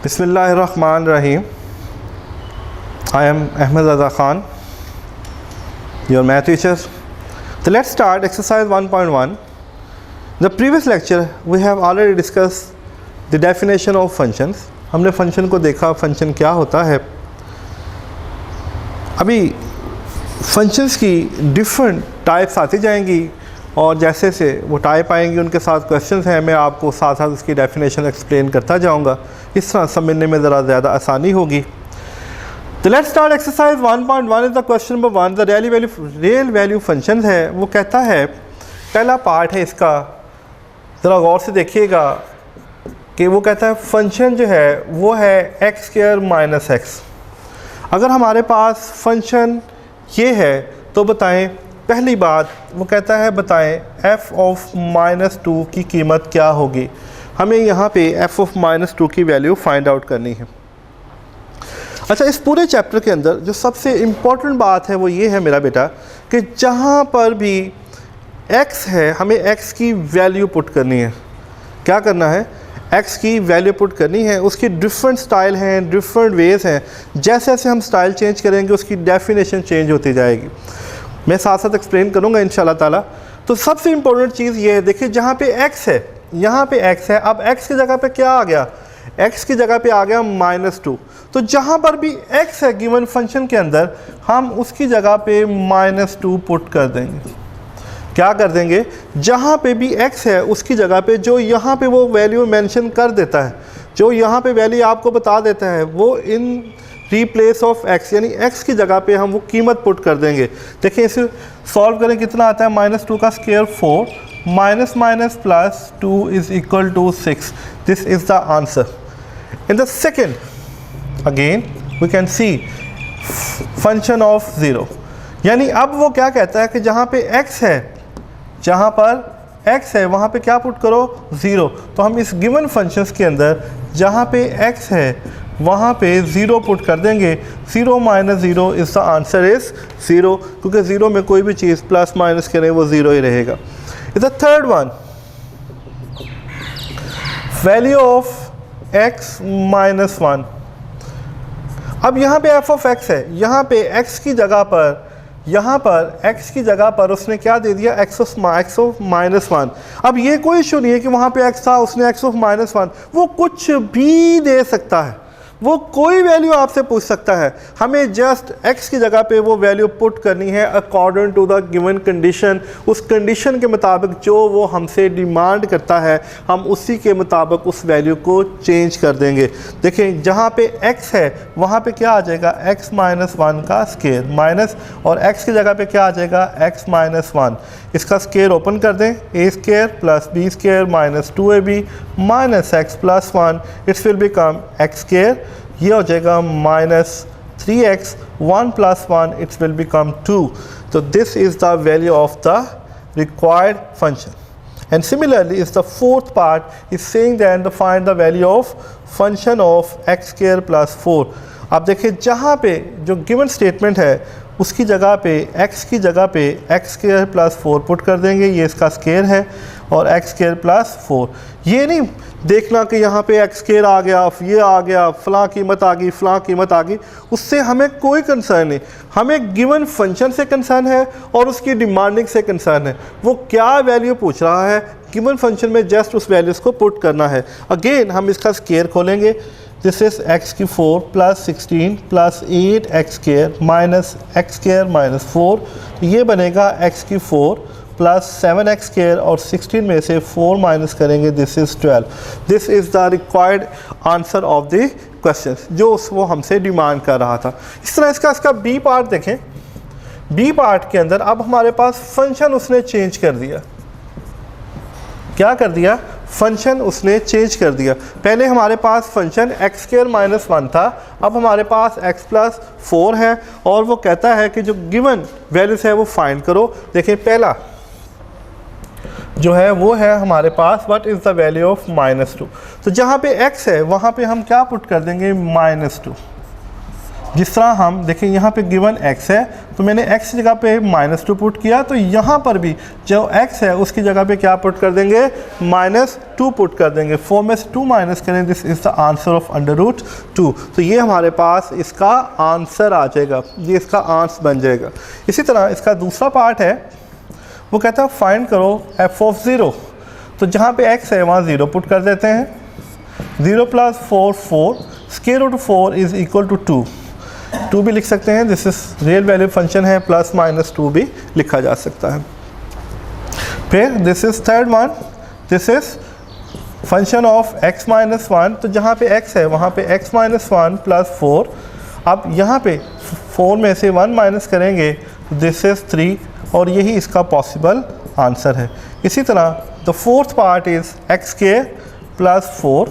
Bismillahirrahmanirrahim. I am Ahmed Raza Khan, your math teacher. So let's start exercise 1.1. The previous lecture we have already discussed the definition of functions. हमने function को देखा, function क्या होता है. अभी functions की different types आती जाएंगी और जैसे से वो टाइप आएंगी उनके साथ क्वेश्चंस हैं, मैं आपको साथ साथ उसकी डेफिनेशन एक्सप्लेन करता जाऊंगा. इस तरह समझने में ज़रा ज़्यादा आसानी होगी. तो let's start exercise 1.1 is the question number 1. The real value function है. वो कहता है, पहला पार्ट है इसका, ज़रा गौर से देखिएगा कि वो कहता है फंक्शन जो है वो है एक्स स्क्वायर माइनस एक्स. अगर हमारे पास फंक्शन ये है तो बताएं, पहली बात वो कहता है बताएं f ऑफ माइनस 2 की कीमत क्या होगी. हमें यहाँ पे f ऑफ माइनस 2 की वैल्यू फाइंड आउट करनी है. अच्छा, इस पूरे चैप्टर के अंदर जो सबसे इम्पॉर्टेंट बात है वो ये है मेरा बेटा कि जहाँ पर भी x है हमें x की वैल्यू पुट करनी है. क्या करना है? x की वैल्यू पुट करनी है. उसकी डिफरेंट स्टाइल हैं, डिफरेंट वेज़ हैं. जैसे जैसे हम स्टाइल चेंज करेंगे उसकी डेफिनेशन चेंज होती जाएगी. मैं साथ साथ एक्सप्लेन करूँगा इंशाल्लाह ताला. तो सबसे इम्पोर्टेंट चीज़ ये है, देखिए जहाँ पे x है, यहाँ पे x है, अब x की जगह पे क्या आ गया? x की जगह पे आ गया माइनस 2. तो जहाँ पर भी x है गिवन फंक्शन के अंदर हम उसकी जगह पे माइनस 2 पुट कर देंगे. क्या कर देंगे? जहाँ पे भी x है उसकी जगह पे जो यहाँ पे वो वैल्यू मेंशन कर देता है, जो यहाँ पे वैल्यू आपको बता देता है, वो इन रिप्लेस ऑफ x यानी x की जगह पे हम वो कीमत पुट कर देंगे. देखिए इसे सॉल्व करें, कितना आता है? माइनस 2 का square 4 minus minus plus 2 is equal to 6. This is the answer. In the second again we can see function of 0. यानी अब वो क्या कहता है कि जहाँ पे x है, जहाँ पर x है वहाँ पे क्या पुट करो? 0. तो हम इस गिवन फंक्शंस के अंदर जहाँ पे x है वहाँ पे 0 पुट कर देंगे. 0 minus 0 is the answer is 0, क्योंकि 0 में कोई भी चीज़ प्लस माइनस करें वो 0 ही रहेगा. Is the third one, value of x minus 1. अब यहाँ पे f ऑफ x है, यहाँ पे x की जगह पर, यहाँ पर x की जगह पर उसने क्या दे दिया? x of minus 1. अब ये कोई इशू नहीं है कि वहाँ पे x था उसने x ऑफ माइनस 1, वो कुछ भी दे सकता है, वो कोई वैल्यू आपसे पूछ सकता है. हमें जस्ट x की जगह पे वो वैल्यू पुट करनी है according to the given condition. उस कंडीशन के मुताबिक जो वो हमसे डिमांड करता है हम उसी के मुताबिक उस वैल्यू को चेंज कर देंगे. देखें जहाँ पे x है वहाँ पे क्या आ जाएगा? x माइनस 1 का स्क्वायर माइनस, और x की जगह पे क्या आ जाएगा? x minus 1. इसका स्क्वायर ओपन कर दें, a square plus b square minus 2ab minus x plus 1. It's will become x square, ये हो जाएगा minus 3x 1 plus 1, it's will become 2. तो this is the value of the required function. And similarly is the fourth part is saying that find the value of function of x square plus 4. आप देखिए जहाँ पे जो given statement है उसकी जगह पे x की जगह पे x स्क्वायर प्लस 4 पुट कर देंगे. ये इसका स्क्वायर है और x स्क्वायर प्लस 4. ये नहीं देखना कि यहाँ पे x स्क्वायर आ गया, ये आ गया, फ़लाँ कीमत आ गई, फ़लाँ कीमत आ गई, उससे हमें कोई कंसर्न नहीं. हमें गिवन फंक्शन से कंसर्न है और उसकी डिमांडिंग से कंसर्न है. वो क्या वैल्यू पूछ रहा है गिवन फंक्शन में, जस्ट उस वैल्यूज़ को पुट करना है. अगेन हम इसका स्क्वायर खोलेंगे. दिस इज x की 4 plus 16 plus 8 x square minus x square minus 4. ये बनेगा x की 4 प्लस 7x स्क्वायर और 16 में से 4 माइनस करेंगे, this is 12. This is the required answer of the question जो वो हमसे डिमांड कर रहा था. इस तरह इसका बी पार्ट देखें. बी पार्ट के अंदर अब हमारे पास फंक्शन उसने चेंज कर दिया. क्या कर दिया? फंक्शन उसने चेंज कर दिया. पहले हमारे पास फंक्शन x स्क्वायर माइनस 1 था, अब हमारे पास x प्लस 4 है और वो कहता है कि जो गिवन वैल्यूज़ है वो फाइंड करो. देखें पहला जो है वो है हमारे पास what is the value of minus 2. तो जहाँ पे x है वहाँ पे हम क्या पुट कर देंगे? माइनस 2. जिस तरह हम देखें यहाँ पे गिवन x है तो मैंने x की जगह पे -2 पुट किया, तो यहाँ पर भी जो x है उसकी जगह पे क्या पुट कर देंगे, -2 पुट कर देंगे। 4 में से 2 माइनस करें, this is the answer of √2। तो ये हमारे पास इसका आंसर आ जाएगा, ये इसका आंसर बन जाएगा। इसी तरह इसका दूसरा पार्ट है, वो कहता है फाइंड करो f(0). तो जहाँ पे x है वहाँ 0 पुट कर देते हैं। 0 + 4 4, square root 4 is equal to 2। 2 भी लिख सकते हैं, this is real value function है, +-2 भी लिखा जा सकता है। फिर this is third one, this is function of x-1। तो जहाँ पे x है वहाँ पे x-1 + 4। अब यहाँ पे 4 में से 1 माइनस करेंगे, दिस इज 3, और यही इसका पॉसिबल आंसर है। इसी तरह the fourth part is x² + 4।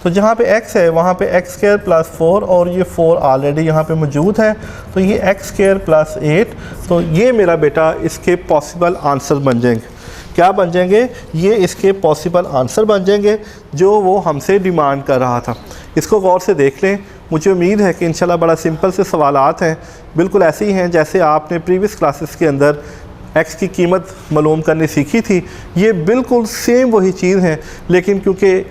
तो जहाँ पे x है वहाँ पे x² + 4, और ये 4 ऑलरेडी यहाँ पे मौजूद है, तो ये x² + 8। तो ये मेरा बेटा इसके पॉसिबल आंसर बन जाएंगे। क्या बन जाएंगे? ये इसके पॉसिबल आंसर बन जाएंगे जो वो हमसे डिमांड कर रहा था। इसको गौर से देख लें। मुझे उम्मीद है कि इंशाल्लाह बड़ा सिंपल से सवालात हैं, बिल्कुल ऐसे ही हैं जैसे आपने प्रीवियस क्लासेस के अंदर x की कीमत मालूम करनी सीखी थी। ये बिल्कुल सेम वही चीज़ है, लेकिन क्योंकि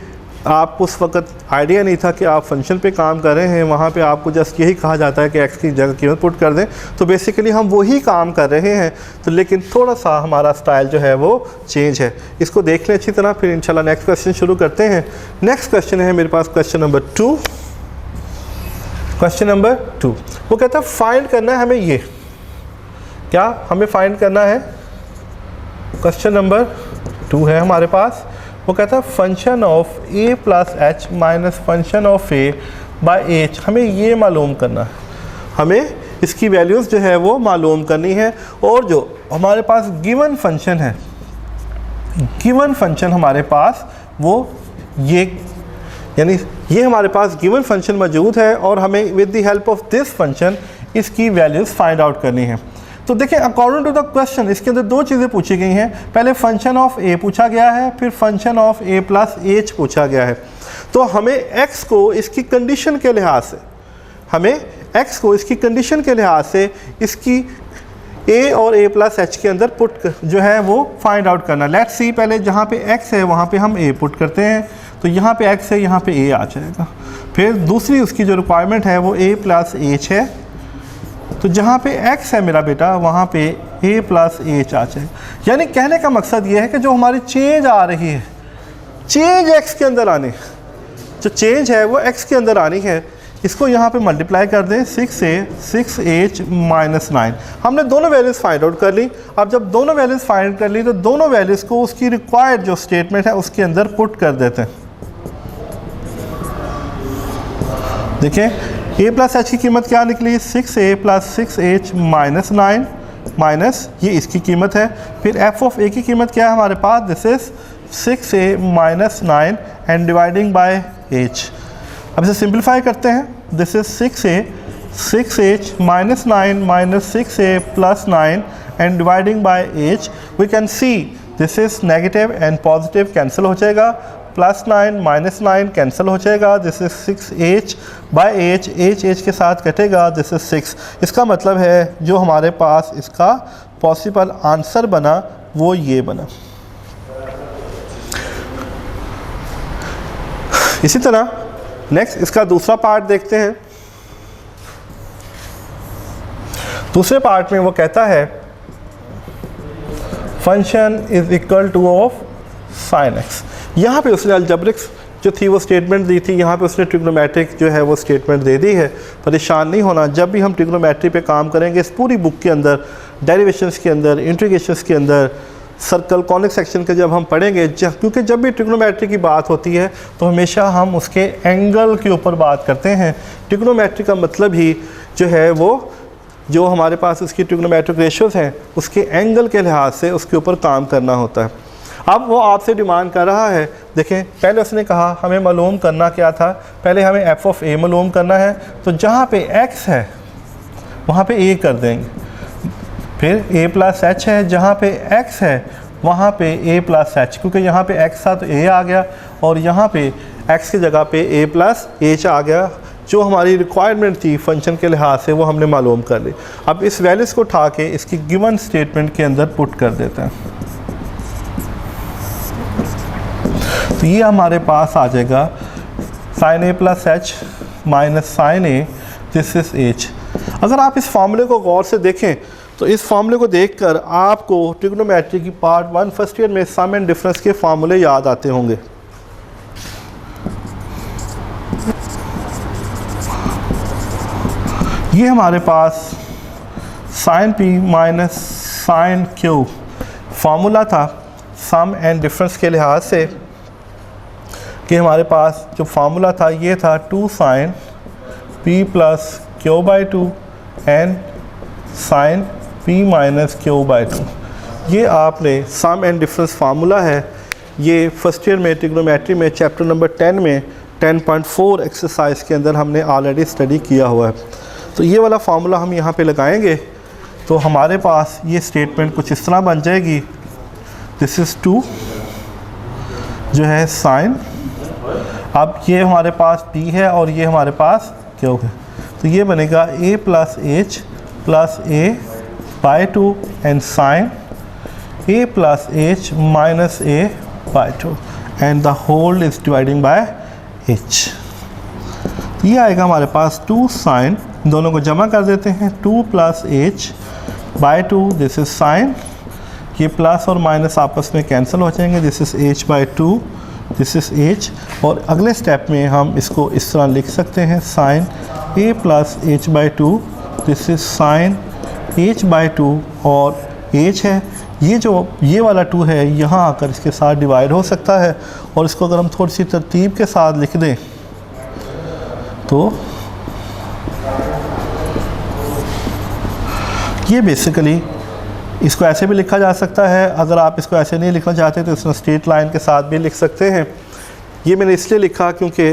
आपको उस वक्त आइडिया नहीं था कि आप फंक्शन पे काम कर रहे हैं, वहाँ पे आपको जस्ट यही कहा जाता है कि x की जगह कीमत पुट कर दें। तो बेसिकली हम वही काम कर रहे हैं, तो लेकिन थोड़ा सा हमारा स्टाइल जो है वो चेंज है। इसको देख लें अच्छी तरह, फिर इंशाल्लाह नेक्स्ट क्वेश्चन शुरू करते हैं। नेक्स्ट क्वेश्चन है मेरे पास क्वेश्चन नंबर 2। क्वेश्चन नंबर 2 वो कहता है फाइंड करना है हमें ये, क्या हमें फाइंड करना है, क्वेश्चन नंबर 2 है हमारे पास। वो कहता है function of a + h minus function of a by h, हमें ये मालूम करना है, हमें इसकी वैल्यूज़ जो है वो मालूम करनी है। और जो हमारे पास गिवन फंक्शन है, गिवन फंक्शन हमारे पास वो ये, यानी ये हमारे पास गिवन फंक्शन मौजूद है, और हमें with the help of this function इसकी वैल्यूज़ फाइंड आउट करनी है। तो देखें अकॉर्डिंग टू द क्वेश्चन इसके अंदर 2 चीज़ें पूछी गई हैं। पहले फंक्शन ऑफ a पूछा गया है, फिर फंक्शन ऑफ a + h पूछा गया है। तो हमें x को इसकी कंडीशन के लिहाज से, हमें x को इसकी कंडीशन के लिहाज से इसकी a और a + h के अंदर पुट जो है वो फाइंड आउट करना। लेट्स सी, पहले जहाँ पे x है वहाँ पे हम a पुट करते हैं, तो यहाँ पे x है, यहाँ पे a आ जाएगा। फिर दूसरी उसकी जो रिक्वायरमेंट है वो a + h है, तो जहाँ पे x है मेरा बेटा वहाँ पे a + h आ जाएगा। यानी कहने का मकसद ये है कि जो हमारी चेंज आ रही है, चेंज x के अंदर आनी, जो चेंज है वो x के अंदर आनी है। इसको यहाँ पे मल्टीप्लाई कर दें, 6a 6h - 9। हमने दोनों वैल्यूज़ फाइंड आउट कर ली। अब जब दोनों वैल्यूज़ फाइंड कर ली तो दोनों वैल्यूज़ को उसकी रिक्वायर्ड जो स्टेटमेंट है उसके अंदर पुट कर देते हैं। देखिए a + h की कीमत क्या निकली, 6a + 6h - 9 माइनस ये इसकी कीमत है। फिर f ऑफ a की कीमत क्या है हमारे पास, this is 6a - 9 and dividing by h। अब इसे सिंप्लीफाई करते हैं, this is 6a 6h - 9 minus 6a + 9 and dividing by h। We can see this is negative and positive cancel हो जाएगा, +9 - 9 कैंसिल हो जाएगा, this is 6h by h, h के साथ कटेगा, दिस इज 6। इसका मतलब है जो हमारे पास इसका पॉसिबल आंसर बना वो ये बना। इसी तरह नेक्स्ट इसका दूसरा पार्ट देखते हैं। दूसरे पार्ट में वो कहता है function is equal two of sin x। यहाँ पे उसने अलजेब्रिक्स जो थी वो स्टेटमेंट दी थी, यहाँ पे उसने ट्रिग्नोमेट्रिक जो है वो स्टेटमेंट दे दी है। परेशान नहीं होना, जब भी हम ट्रिग्नोमेट्री पे काम करेंगे इस पूरी बुक के अंदर, डेरिवेशंस के अंदर, इंटीग्रेशंस के अंदर, सर्कल कॉनिक सेक्शन के जब हम पढ़ेंगे, क्योंकि जब भी ट्रिग्नोमेट्री की बात होती है तो हमेशा हम उसके एंगल के ऊपर बात करते हैं। ट्रिग्नोमेट्री का मतलब ही जो है वो जो हमारे पास उसकी ट्रिग्नोमेट्रिक रेशियोज़ हैं उसके एंगल के लिहाज से उसके ऊपर काम करना होता है। अब वो आपसे डिमांड कर रहा है, देखें पहले उसने कहा हमें मालूम करना क्या था, पहले हमें f ऑफ a मालूम करना है, तो जहाँ पे x है वहाँ पे a कर देंगे। फिर a + h है, जहाँ पे x है वहाँ पे a + h, क्योंकि यहाँ पे x था तो a आ गया, और यहाँ पे x की जगह पे a + h आ गया। जो हमारी रिक्वायरमेंट थी फंक्शन के लिहाज से वो हमने मालूम कर ली। अब इस वैल्यूज़ को उठा के इसकी गिवन स्टेटमेंट के अंदर पुट कर देते हैं। तो ये हमारे पास आ जाएगा sin a plus H minus sine A, this is H. अगर आप इस फार्मूले को गौर से देखें तो इस फार्मूले को देखकर आपको ट्रिग्नोमेट्री की पार्ट 1 फर्स्ट ईयर में सम एंड डिफरेंस के फार्मूले याद आते होंगे। ये हमारे पास sine P minus sine q formula था सम एंड डिफरेंस के लिहाज से, कि हमारे पास जो फार्मूला था ये था 2 sine P plus Q by 2 and sine P minus Q by 2। ये आपने सम एंड डिफरेंस फार्मूला है, ये फर्स्ट ईयर में ट्रिग्नोमेट्री में चैप्टर नंबर 10 में 10.4 एक्सरसाइज के अंदर हमने ऑलरेडी स्टडी किया हुआ है। तो ये वाला फार्मूला हम यहाँ पे लगाएंगे तो हमारे पास ये स्टेटमेंट कुछ इस तरह बन जाएगी, दिस इज़ 2 जो है साइन, अब ये हमारे पास p है और ये हमारे पास q है, तो ये बनेगा a plus H plus a by 2 and sine a plus H minus a by 2 and the whole is dividing by h। ये आएगा हमारे पास 2 साइन, दोनों को जमा कर देते हैं, 2 plus H by 2, this is sine, ये प्लस और माइनस आपस में कैंसिल हो जाएंगे, this is H by 2, this is H. और अगले स्टेप में हम इसको इस तरह लिख सकते हैं sine A plus H by 2, this is sine H by 2 और एच है, ये वाला 2 है यहाँ आकर इसके साथ डिवाइड हो सकता है, और इसको अगर हम थोड़ी सी तरतीब के साथ लिख दें तो ये बेसिकली इसको ऐसे भी लिखा जा सकता है। अगर आप इसको ऐसे नहीं लिखना चाहते तो इसमें स्ट्रेट लाइन के साथ भी लिख सकते हैं। ये मैंने इसलिए लिखा क्योंकि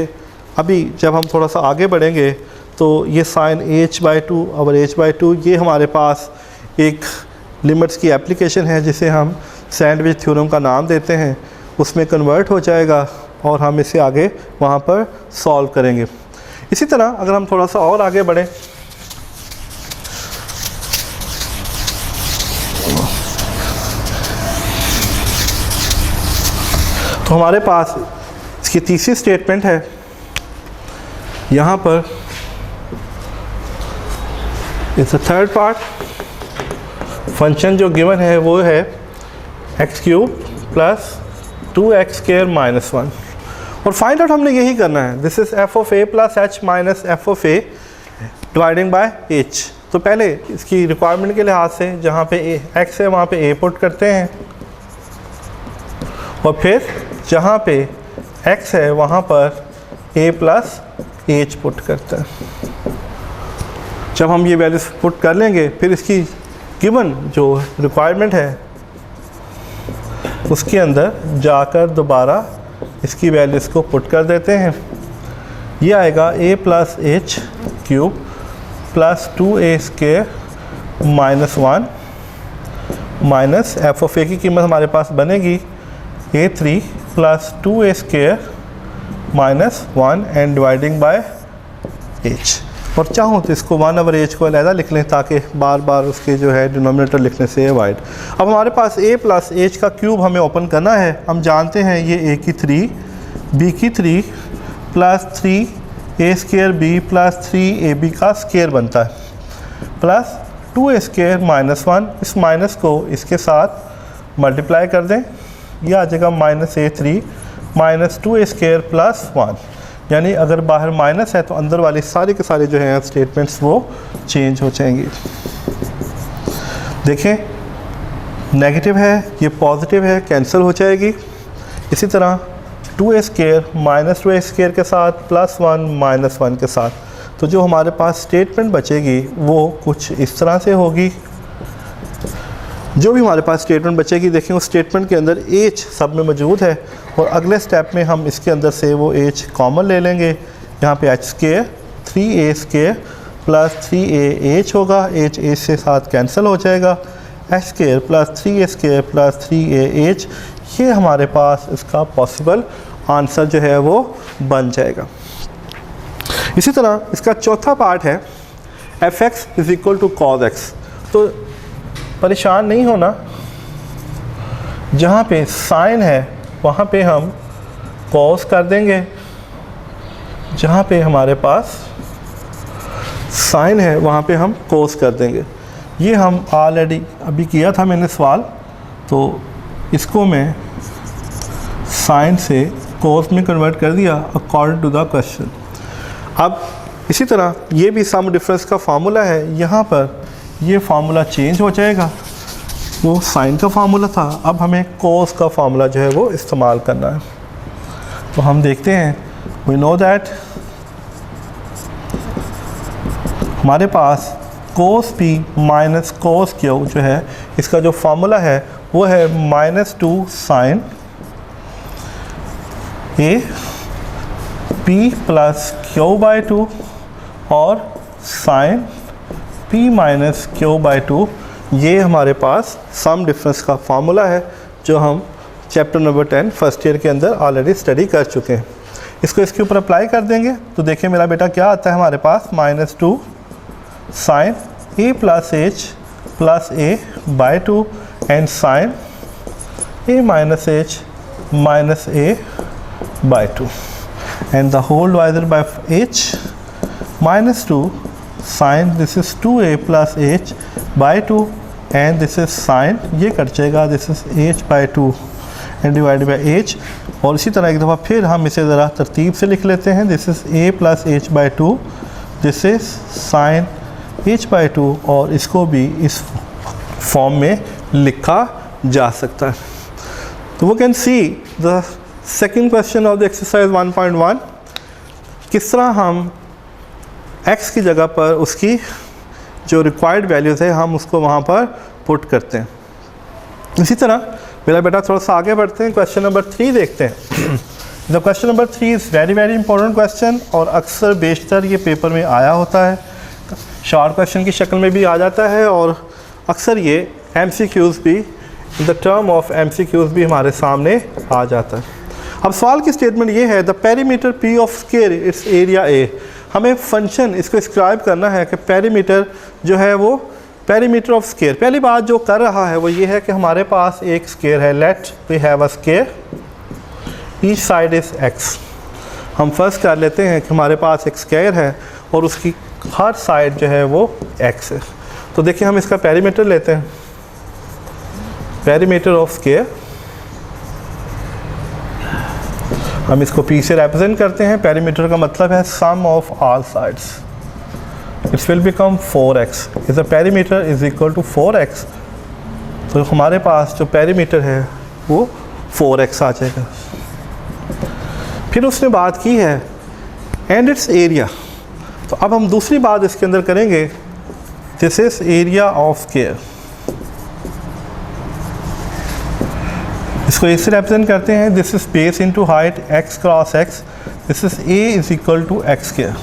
अभी जब हम थोड़ा सा आगे बढ़ेंगे तो ये साइन एच बाई 2 और एच बाई 2 ये हमारे पास एक लिमिट्स की एप्लीकेशन है जिसे हम सैंडविच थ्योरम का नाम देते हैं, उसमें कन्वर्ट हो जाएगा और हम इसे आगे वहाँ पर सॉल्व करेंगे। इसी तरह अगर हम थोड़ा सा और आगे बढ़ें तो हमारे पास इसकी तीसरी स्टेटमेंट है, यहाँ पर इट्स थर्ड पार्ट, फंक्शन जो गिवन है वो है x cube plus 2x square minus 1, और फाइंड आउट हमने यही करना है, this is F of A plus H minus f of A dividing by H. तो पहले इसकी रिक्वायरमेंट के लिहाज से जहाँ पे एक्स है वहाँ पे ए पुट करते हैं, और फिर जहाँ पे x है वहाँ पर a प्लस एच पुट करता है। जब हम ये वैल्यूज पुट कर लेंगे फिर इसकी गिवन जो रिक्वायरमेंट है उसके अंदर जाकर दोबारा इसकी वैल्यूज़ को पुट कर देते हैं। ये आएगा a plus h cube plus 2a square minus 1 minus f of a की कीमत हमारे पास बनेगी a3 plus 2a square minus 1 and dividing by h। और चाहूँ तो इसको 1 ओवर h को अलहदा लिख लें ताकि बार बार उसके जो है डिनोमिनेटर लिखने से अवॉइड। अब हमारे पास a प्लस h का क्यूब हमें ओपन करना है। हम जानते हैं ये a की 3 b की 3 plus 3a square b plus 3ab का स्क्वायर बनता है प्लस 2a स्क्वायर माइनस 1, इस माइनस को इसके साथ मल्टीप्लाई कर दें, यह आ जाएगा minus a3 minus 2a square plus 1, यानी अगर बाहर माइनस है तो अंदर वाली सारी के सारे जो हैं स्टेटमेंट्स वो चेंज हो जाएंगी। देखें नेगेटिव है ये पॉजिटिव है, कैंसिल हो जाएगी। इसी तरह 2a square minus 2a square के साथ प्लस 1 माइनस 1 के साथ, तो जो हमारे पास स्टेटमेंट बचेगी वो कुछ इस तरह से होगी। जो भी हमारे पास स्टेटमेंट बचेगी देखें उस स्टेटमेंट के अंदर h सब में मौजूद है, और अगले स्टेप में हम इसके अंदर से वो h कॉमन ले लेंगे। यहाँ पे h square 3a square plus 3a h होगा, h h से साथ कैंसिल हो जाएगा, h square plus 3a square plus 3a h, ये हमारे पास इसका पॉसिबल आंसर जो है वो बन जाएगा। इसी तरह इसका चौथा पार्ट है F X is equal to cos X. तो परेशान नहीं होना, जहाँ पे साइन है वहाँ पे हम कॉस कर देंगे, जहाँ पे हमारे पास साइन है वहाँ पे हम कोस कर देंगे। ये हम ऑलरेडी अभी किया था मैंने सवाल, तो इसको मैं साइन से कोस में कन्वर्ट कर दिया अकॉर्डिंग टू द क्वेश्चन। अब इसी तरह ये भी सम डिफरेंस का फार्मूला है, यहाँ पर ये फार्मूला चेंज हो जाएगा, वो साइन का फार्मूला था, अब हमें कोस का फार्मूला जो है वो इस्तेमाल करना है। तो हम देखते हैं, वी नो दैट हमारे पास cos P minus cos Q जो है, इसका जो फार्मूला है वो है -2 sine A P plus Q by 2 और sine P minus Q by 2। ये हमारे पास सम डिफरेंस का फार्मूला है जो हम चैप्टर नंबर 10 फर्स्ट ईयर के अंदर ऑलरेडी स्टडी कर चुके हैं। इसको इसके ऊपर अप्लाई कर देंगे तो देखिए मेरा बेटा क्या आता है हमारे पास, -2 sine A plus H plus A by 2 and sine A minus H minus A by 2 and the whole divided by H -2 sine this is 2a plus H by 2 and this is sine, ये cut जाएगा, this is h by 2 and divide by H. और इसी तरह एक दफ़ा फिर हम इसे ज़रा तरतीब से लिख लेते हैं, this is a plus H by 2, this is sign h by 2, और इसको भी इस फॉर्म में लिखा जा सकता है। तो वो can see the second question of the exercise 1.1, किस तरह हम x की जगह पर उसकी जो रिक्वायर्ड वैल्यूज़ है हम उसको वहाँ पर पुट करते हैं। इसी तरह मेरा बेटा थोड़ा सा आगे बढ़ते हैं, क्वेश्चन नंबर 3 देखते हैं। The question number 3 is very important question और अक्सर बेशतर ये पेपर में आया होता है, शॉर्ट क्वेश्चन की शक्ल में भी आ जाता है और अक्सर ये MCQs भी, द टर्म ऑफ MCQs भी हमारे सामने आ जाता है। अब सवाल की स्टेटमेंट ये है, the perimeter P of square its area A। हमें फंक्शन इसको डिस्क्राइब करना है कि पेरीमीटर जो है वो पेरीमीटर ऑफ स्क्वायर। पहली बात जो कर रहा है वो ये है कि हमारे पास एक स्क्वायर है, let we have a square, each side is x। हम फर्स्ट कर लेते हैं कि हमारे पास एक स्क्वायर है और उसकी हर साइड जो है वो x है। तो देखिए हम इसका पेरीमीटर लेते हैं, पेरीमीटर ऑफ स्क्वायर, हम इसको P से रिप्रेजेंट करते हैं। पेरीमीटर का मतलब है sum of all sides, it's will become 4x, is the perimeter is equal to 4x। तो हमारे पास जो पेरीमीटर है वो 4x आ जाएगा। फिर उसने बात की है एंड इट्स एरिया, तो अब हम दूसरी बात इसके अंदर करेंगे, this is area of square, इसको इससे रिप्रेजेंट करते हैं, this is base into height x cross x, this is a is equal to x square.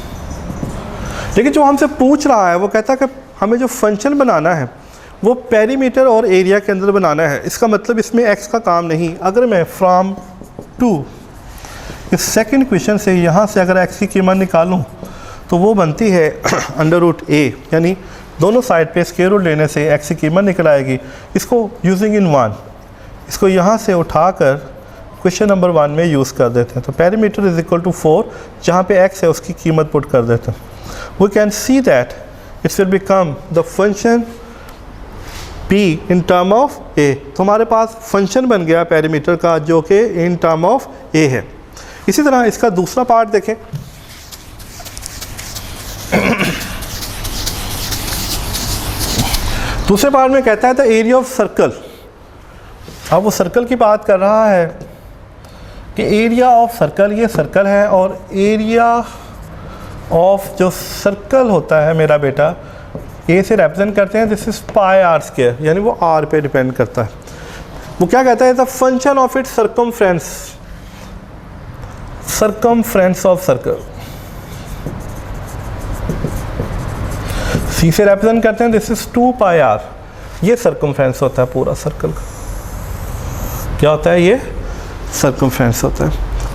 लेकिन जो हमसे पूछ रहा है वो कहता है कि हमें जो फंक्शन बनाना है वो पेरीमीटर और एरिया के अंदर बनाना है। इसका मतलब इसमें x का काम नहीं। अगर मैं फ्रॉम टू इस सेकंड क्वेश्चन से यहाँ से अगर x की कीमत निकालूँ तो वो बनती है √a, यानी दोनों साइड पे स्क्वायर रूट लेने से x की कीमत निकल आएगी। इसको यूजिंग इन 1, इसको यहाँ से उठाकर क्वेश्चन नंबर 1 में यूज़ कर देते हैं। तो पेरीमीटर इज इक्वल टू 4, जहाँ पे x है उसकी कीमत पुट कर देते हैं। We can see that it's will become the function p in term of a। तो हमारे पास फंक्शन बन गया पेरीमीटर का जो कि इन टर्म ऑफ a है। इसी तरह इसका दूसरा पार्ट देखें, दूसरे पार्ट में कहता है द एरिया ऑफ सर्कल। अब वो सर्कल की बात कर रहा है कि एरिया ऑफ सर्कल, ये सर्कल है और एरिया ऑफ जो सर्कल होता है मेरा बेटा ए से रिप्रेजेंट करते हैं, this is pi R square, यानी वो आर पे डिपेंड करता है। वो क्या कहता है, the function of it's circumference, circumference of circle, C से रिप्रेजेंट करते हैं, दिस इज 2 पाई आर। ये सर्कमफ्रेंस होता है पूरा सर्कल का, क्या होता है ये सर्कमफ्रेंस होता है।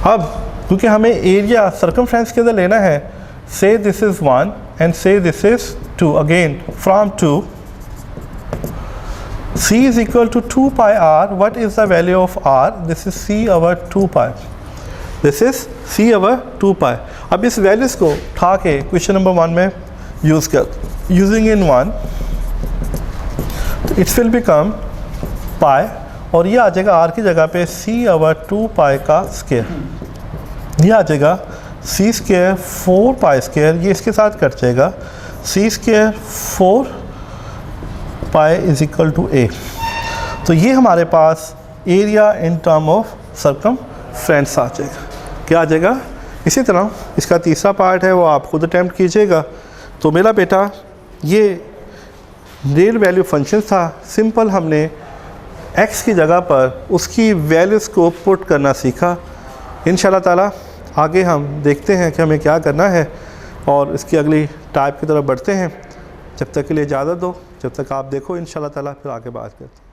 अब क्योंकि हमें एरिया सर्कमफ्रेंस के अंदर लेना है, say this is 1 and say this is 2. Again, from 2, c is equal to 2 pi r. What is the value of r? This is c over 2 pi. This is c over 2 pi. अब इस values को उठा के question number 1 में use कर, using in 1, it's will become pi, और ये आ जाएगा r की जगह पे c ओवर 2 पाई का स्क्वायर। ये आ जाएगा c स्क्वायर 4 पाई स्क्वायर, ये इसके साथ कट जाएगा, c square 4 pi is equal to a। तो ये हमारे पास area in term of circumference आ जाएगा। क्या आ जाएगा? इसी तरह इसका तीसरा पार्ट है, वो आप खुद अटैम्प्ट कीजिएगा। तो मेरा बेटा ये रियल वैल्यू फंक्शन था, सिंपल हमने x की जगह पर उसकी वैल्यूज़ को पुट करना सीखा। इंशाल्लाह ताला आगे हम देखते हैं कि हमें क्या करना है और इसकी अगली टाइप की तरफ बढ़ते हैं। जब तक के लिए इजाज़त दो, जब तक आप देखो इंशाल्लाह ताला, फिर आगे बात करते हैं।